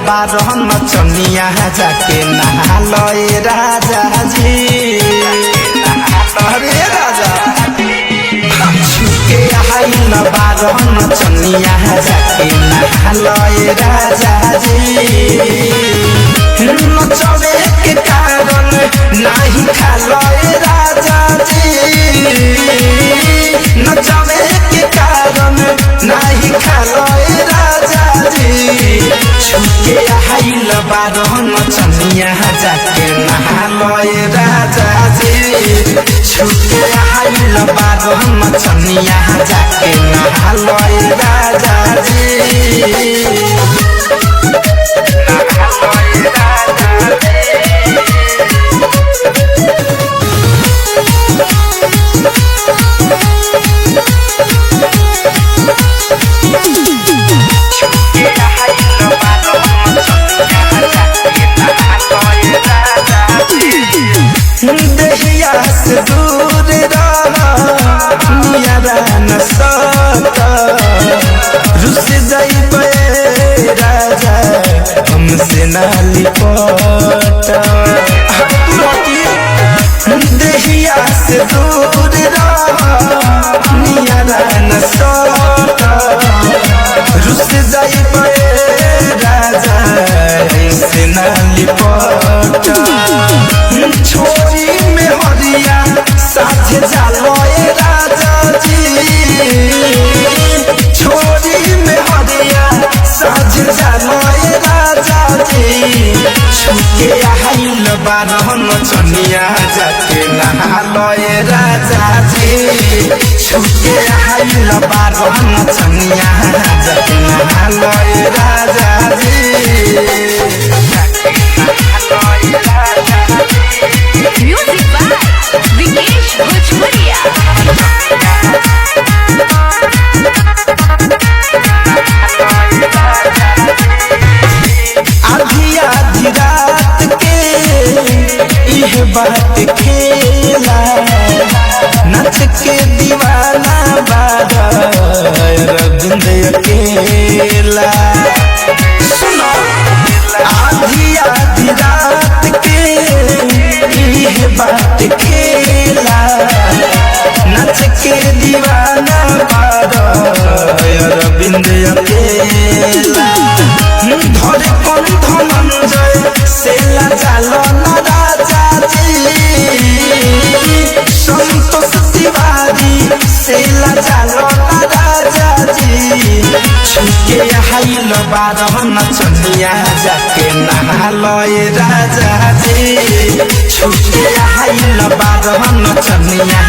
बारह नचनिया जाके नहा लए राजा जी। अरे राजा छुके आइल बारह नचनिया जाके नहा लए राजा जी। नचवे के कारण नहीं खालए राजा जी। नचवे के कारण नहीं खालए राजा जी। छुके आइल बारह नचनिया जाके नहा लए राजा जी। छुके आइल बारह नचनिया जाके नहा लए राजा जी। देहिया से दूर नियरा न सत रुस जाइबे राजा हमसे ना लिपट। देहिया से दूर नियरा न सत रुस जाइबे राजा हमसे ना लिपट। छोरी में हरिया साथे जालोए राजा जी। छोरी में हरिया साथे जालोए राजा जी। छुके आइल बारह नचनिया जाके नहा लए राजा जी। छुके आइल बारह नचनिया जाके नहा लए राजा जी। Music by Vikesh Bhojpuria. आधी आधी रात के यह बात खेला नच के दीवाना बारा रविंद्र अकेला। सुनो आधी आधी रात के यह बात खेला नच के दीवाना बारा रविंद्र अकेला। धरे कंठ मंजय सेला जालो न राजा जी। संतोष तिवारी सेला जालो न राजा जी। छुके आइल बारह नचनिया जाके नहा लए राजा जी। छुके आइल बारह नचनिया